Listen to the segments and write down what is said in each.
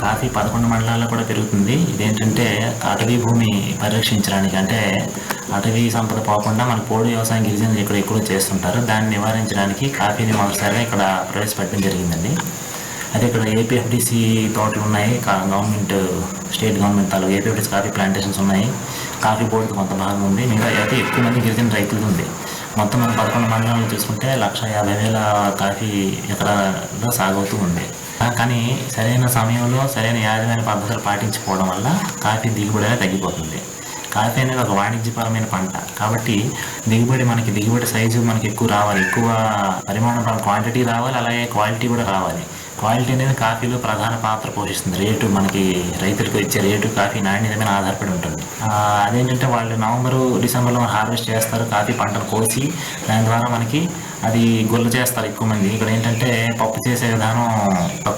Coffee 11 మండలాల్లో కూడా పెరుగుతుంది. ఇదేంటంటే అటవీ భూమి పరిరక్షించడానికి, అంటే అటవీ సంపద పోకుండా మన పోడు వ్యవసాయం గిరిజనులు ఇక్కడ ఎక్కువ చేస్తుంటారు. దాన్ని నివారించడానికి కాఫీని మొదటిసారిగా ఇక్కడ ప్రవేశపెట్టడం జరిగిందండి. అదే ఇక్కడ ఏపీఎఫ్డిసి తోటలు ఉన్నాయి, గవర్నమెంట్ స్టేట్ గవర్నమెంట్ తాలూకు ఏపీఎఫ్డిసి కాఫీ ప్లాంటేషన్స్ ఉన్నాయి, కాఫీ బోర్డు కొంత భాగం ఉంది, మిగతా అయితే ఎక్కువ మంది గిరిజన రైతులు ఉంది. మొత్తం మనం 11 మండలాలు చూసుకుంటే 1,50,000 కాఫీ ఎకరాల్లో సాగవుతూ ఉంది. కానీ సరైన సమయంలో సరైన యాజమాన్య పద్ధతులు పాటించుకోవడం వల్ల కాఫీ దిగుబడి అనేది తగ్గిపోతుంది. కాఫీ అనేది ఒక వాణిజ్యపరమైన పంట కాబట్టి దిగుబడి సైజు మనకి ఎక్కువ రావాలి, ఎక్కువ పరిమాణం క్వాంటిటీ రావాలి, అలాగే క్వాలిటీ కూడా రావాలి. క్వాలిటీ అనేది కాఫీలో ప్రధాన పాత్ర పోషిస్తుంది. రేటు మనకి రైతులకు ఇచ్చే రేటు కాఫీ నాణ్యత మీద ఆధారపడి ఉంటుంది. అదేంటంటే వాళ్ళు నవంబరు డిసెంబర్లో హార్వెస్ట్ చేస్తారు, కాఫీ పంటను కోసి దాని ద్వారా మనకి అది గొల్ల చేస్తారు ఎక్కువ మంది. ఇక్కడ ఏంటంటే పప్పు చేసే విధానం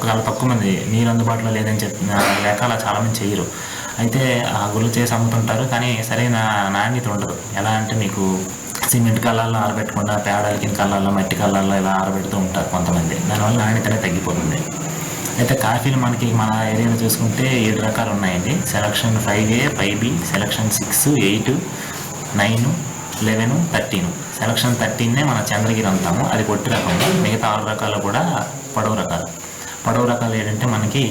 చాలా తక్కువ మంది, నీరు అందుబాటులో లేదని లేక అలా చాలామంది చేయరు. అయితే ఆ గొల్ల చేసి అమ్ముతుంటారు, కానీ సరైన నాణ్యత ఉండదు. ఎలా అంటే మీకు సిమెంట్ కళ్ళల్లో ఆరబెట్టకుండా పేడలికిన కళ్ళల్లో, మట్టి కళ్ళల్లో ఇలా ఆరబెడుతూ ఉంటారు కొంతమంది. దానివల్ల నాణ్యత అనేది తగ్గిపోతుంది. అయితే కాఫీలు మనకి మన ఏరియాలో చూసుకుంటే 7 రకాలు ఉన్నాయండి. Selection 5A, 5B, selection 6, 8, 9, 11, 13. Selection 13నే మన చంద్రగిరి అంటాము, అది పొట్టి రకం. మిగతా 6 రకాలు కూడా పొడవు రకాలు. పొడవు రకాలు ఏంటంటే మనకి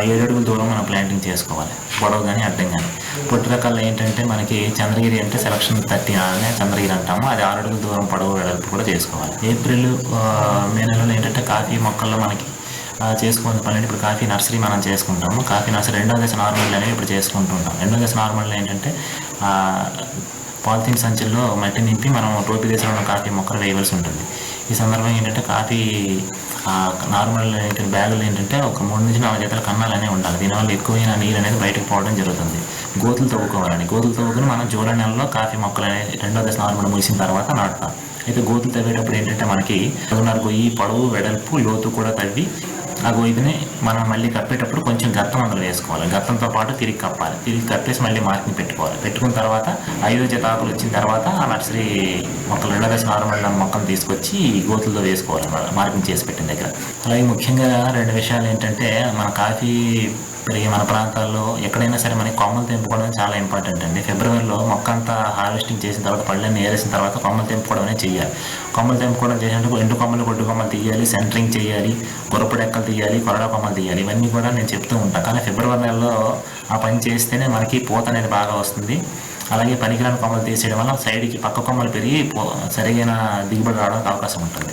7 అడుగుల దూరం మనం ప్లాంటింగ్ చేసుకోవాలి, పొడవు కానీ అడ్డం కానీ. పొట్టి రకాలు ఏంటంటే మనకి చంద్రగిరి అంటే సెలక్షన్ 13 అనే చంద్రగిరి అంటాము, అది 6 అడుగుల దూరం పొడవు వెడల్పు కూడా చేసుకోవాలి. ఏప్రిల్ మే నెలలో ఏంటంటే కాఫీ మొక్కల్లో మనకి చేసుకోవాల్సిన పని ఇప్పుడు కాఫీ నర్సరీ మనం చేసుకుంటాము. కాఫీ నర్సరీ 2వ దశ నార్మల్ అనేవి ఇప్పుడు చేసుకుంటుంటాం. 2వ దశ నార్మల్ ఏంటంటే పాలిథిన్ సంచుల్లో మట్టి నింపి మనం టోపీ దేశంలో ఉన్న కాఫీ మొక్కలు వేయవలసి ఉంటుంది. ఈ సందర్భంగా ఏంటంటే కాఫీ నార్మల్ బ్యాగులు ఏంటంటే ఒక 3 నుంచి 4 జతల కన్నాలు అనేవి ఉండాలి. దీనివల్ల ఎక్కువైన నీరు అనేది బయటకు పోవడం జరుగుతుంది. గోతులు తవ్వుకోవాలండి. గోతులు తవ్వుకుని మనం జూలై నెలలో కాఫీ మొక్కలు అనేది 2వ దశ నార్మల్ ముగిసిన తర్వాత నాటుతాం. అయితే గోతులు తవ్వేటప్పుడు ఏంటంటే మనకి 2.5 గొయ్యి పొడవు వెడల్పు లోతు కూడా తవ్వి ఆ గొయ్యిని మనం మళ్ళీ కప్పేటప్పుడు కొంచెం గత్తం అందులో వేసుకోవాలి. గత్తంతో పాటు తిరిగి కప్పాలి. తిరిగి కప్పేసి మళ్ళీ మార్కింగ్ పెట్టుకోవాలి. పెట్టుకున్న తర్వాత 5వ జత ఆకులు వచ్చిన తర్వాత ఆ నర్సరీ మొక్కలు 2వ దశ నార్మల్ మొక్కలు తీసుకొచ్చి గోతుల్లో వేసుకోవాలి మార్కింగ్ చేసి పెట్టిన దగ్గర. అలాగే ముఖ్యంగా 2 విషయాలు ఏంటంటే మన కాఫీ పెరిగే మన ప్రాంతాల్లో ఎక్కడైనా సరే మనకి కొమ్మలు తెంపుకోవడం చాలా ఇంపార్టెంట్ అండి. ఫిబ్రవరిలో మొక్క అంతా హార్వెస్టింగ్ చేసిన తర్వాత పళ్ళని ఏరేసిన తర్వాత కొమ్మలు తెంపుకోవడం అనేది చేయాలి. కొమ్మలు తెంపుకోవడం చేసినప్పుడు ఎండు కొమ్మలు, గొడ్డు కొమ్మలు తీయాలి, సెంటరింగ్ చేయాలి, కొరపడి ఎక్కలు తీయాలి, కొరడా కొమ్మలు తీయాలి. ఇవన్నీ కూడా నేను చెప్తూ ఉంటాను. కానీ ఫిబ్రవరి నెలలో ఆ పని చేస్తేనే మనకి పూత అనేది బాగా వస్తుంది. అలాగే పనికిరాని కొమ్మలు తీసేయడం వల్ల సైడ్కి పక్క కొమ్మలు పెరిగి సరిగైన దిగుబడి రావడానికి అవకాశం ఉంటుంది.